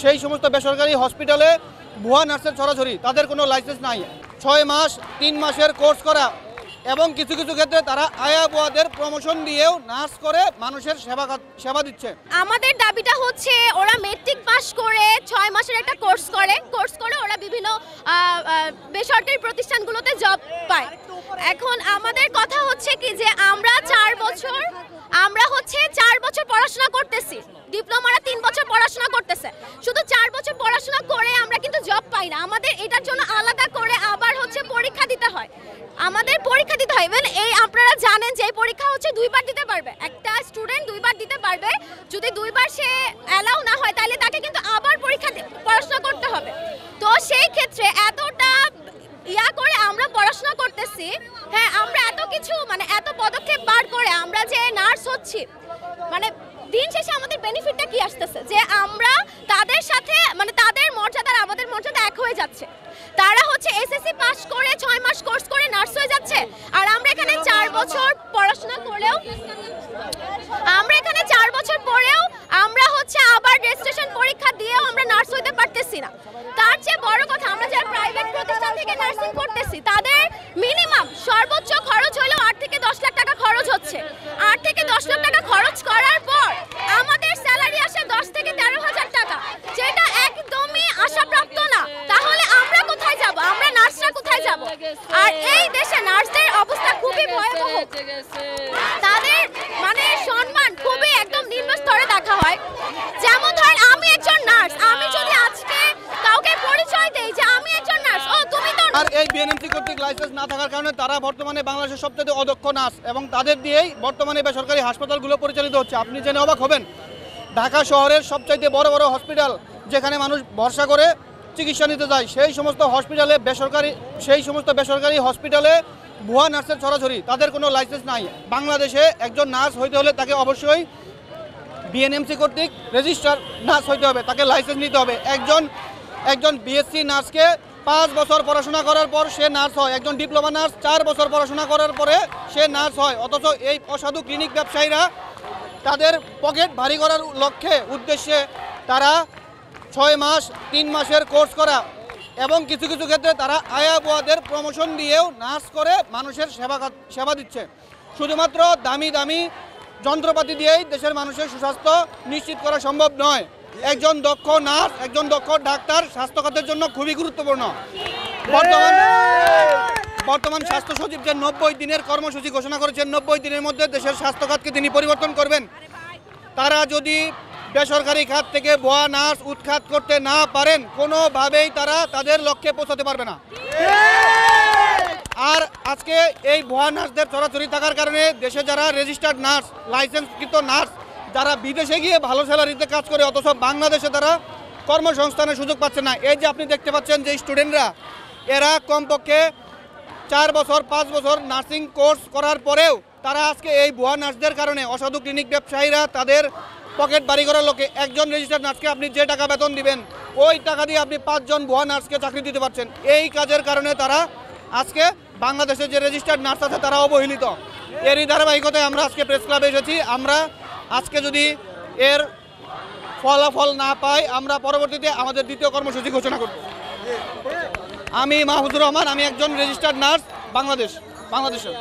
সেই সমস্ত বেসরকারি হসপিটালে ভুয়া নার্সের ছড়াছড়ি, তাদের কোনো লাইসেন্স নাই। 6 মাস 3 মাসের কোর্স করা এবং কিছু কিছু ক্ষেত্রে তারা আয়া বুয়াদের প্রমোশন দিয়েও নার্স করে মানুষের সেবা দিচ্ছে। আমাদের দাবিটা হচ্ছে ওরা মেট্রিক পাস করে 6 মাসের একটা কোর্স করে ওরা বিভিন্ন বেসরকারি প্রতিষ্ঠানগুলোতে জব পায়। এখন আমাদের কথা হচ্ছে কি যে আমরা 4 বছর পড়াশোনা করতেছি, ডিপ্লোমারা 3 বছর পড়াশোনা করতেছে, শুধু 4 বছর পড়াশোনা করে আমরা কিন্তু জব পাই না। আমাদের এটার জন্য আলাদা করে আবার হচ্ছে পরীক্ষা দিতে হয়, ইভেন এই আপনারা জানেন যে এই পরীক্ষা হচ্ছে 2 বার দিতে পারবে, একটা স্টুডেন্ট 2 বার দিতে পারবে। যদি 2 বার সে অ্যালাউ না হয় তাহলে তাকে কিন্তু আবার পড়াশোনা করতে হবে। তো সেই ক্ষেত্রে এতটা করে আমরা পড়াশোনা করতেছি, হ্যাঁ আমরা এত কিছু এত পদক্ষেপ বার করে আমরা যে নার্স হচ্ছি, দিন শেষে আমাদের বেনিফিটটা কি আসতেছে যে আমরা তাদের সাথে তাদের মর্যাদা আর আমাদের মর্যাদা এক হয়ে যাচ্ছে। তারা হচ্ছে এসএসসি পাস করে 6 মাস কোর্স করে নার্স হয়ে যাচ্ছে, আর আমরা এখানে 4 বছর পড়াশোনা করেও আমরা হচ্ছে আবার রেজিস্ট্রেশন পরীক্ষা দিয়েও আমরা নার্স হইতে পারতেছি না। তার চেয়ে বড় কথা, আমরা যারা প্রাইভেট প্রতিষ্ঠান থেকে নার্সিং করতেছি তাদের মিনিমাম সর্বোচ্চ খরচ হলো 8 থেকে 10 লাখ টাকা খরচ হচ্ছে। 8 থেকে 10 লাখ টাকা খরচ করার পর আমাদের স্যালারি আসে 10 থেকে 13,000 টাকা, যেটা একদমই আশাপ্রাপ্ত না। তাহলে আমরা কোথায় যাব? আমরা নার্সরা কোথায় যাব? আর এই দেশে নার্সদের অবস্থা খুবই ভয়াবহ, তাদের সম্মান খুবই একদম নিম্ন স্তরে দেখা হয়। যেমন ধরেন আমি একজন নার্স, আমি যদি আজকে কাউকে পরিচয় দেই যে আমি একজন নার্স, ও তুমি তো। আর এই বিএনএমসি কর্তৃক লাইসেন্স না থাকার কারণে তারা বর্তমানে বাংলাদেশের সবচেয়ে অদক্ষ নার্স এবং তাদের দিয়েই বর্তমানে বেসরকারি হাসপাতালগুলো পরিচালিত হচ্ছে। আপনি জেনে অবাক হবেন, ঢাকা শহরের সবচাইতে বড় বড় হসপিটাল যেখানে মানুষ ভরসা করে চিকিৎসা নিতে যায়, সেই সমস্ত বেসরকারি হসপিটালে ভুয়া নার্সের ছড়াছড়ি, তাদের কোনো লাইসেন্স নাই। বাংলাদেশে একজন নার্স হইতে হলে তাকে অবশ্যই বিএনএমসি কর্তৃক রেজিস্টার নার্স হইতে হবে, তাকে লাইসেন্স নিতে হবে। একজন বিএসসি নার্সকে 5 বছর পড়াশোনা করার পর সে নার্স হয়, একজন ডিপ্লোমা নার্স 4 বছর পড়াশোনা করার পরে সে নার্স হয়। অথচ এই অসাধু ক্লিনিক ব্যবসায়ীরা তাদের পকেট ভারী করার উদ্দেশ্যে তারা 6 মাস 3 মাসের কোর্স করা এবং কিছু কিছু ক্ষেত্রে তারা আয়া বুয়াদের প্রমোশন দিয়েও নার্স করে মানুষের সেবা দিচ্ছে। শুধুমাত্র দামি দামি যন্ত্রপাতি দিয়েই দেশের মানুষের সুস্বাস্থ্য নিশ্চিত করা সম্ভব নয়। একজন দক্ষ নার্স, একজন দক্ষ ডাক্তার স্বাস্থ্য খাতের জন্য খুবই গুরুত্বপূর্ণ। বর্তমান স্বাস্থ্য সচিব যে 90 দিনের কর্মসূচি ঘোষণা করেছেন, 90 দিনের মধ্যে দেশের স্বাস্থ্য খাতকে তিনি পরিবর্তন করবেন। তারা যদি বেসরকারি খাত থেকে ভুয়া নার্স উৎখাত করতে না পারেন, কোনোভাবেই তারা তাদের লক্ষ্যে পৌঁছাতে পারবে না। আর আজকে এই ভুয়া নার্সদের ছড়াছড়ি থাকার কারণে দেশে যারা রেজিস্টার্ড নার্স, লাইসেন্সকৃত নার্স, যারা বিদেশে গিয়ে ভালো স্যালারিতে কাজ করে, অথচ বাংলাদেশে তারা কর্মসংস্থানের সুযোগ পাচ্ছে না। এই যে আপনি দেখতে পাচ্ছেন যে স্টুডেন্টরা, এরা কমপক্ষে 4 বছর 5 বছর নার্সিং কোর্স করার পরেও তারা আজকে এই ভুয়া নার্সদের কারণে, অসাধু ক্লিনিক ব্যবসায়ীরা তাদের পকেট বাড়ি করার লোকে, একজন রেজিস্টার্ড নার্সকে আপনি যে টাকা বেতন দিবেন ওই টাকা দিয়ে আপনি 5 জন ভুয়া নার্সকে চাকরি দিতে পারছেন। এই কাজের কারণে তারা আজকে বাংলাদেশে যে রেজিস্টার্ড নার্স আছে তারা অবহেলিত। এরই ধারাবাহিকতায় আমরা আজকে প্রেস ক্লাবে এসেছি। আমরা আজকে যদি এর ফলাফল না পাই, আমরা পরবর্তীতে আমাদের দ্বিতীয় কর্মসূচি ঘোষণা করব। আমি মাহফুজুর রহমান, আমি একজন রেজিস্টার্ড নার্স বাংলাদেশের।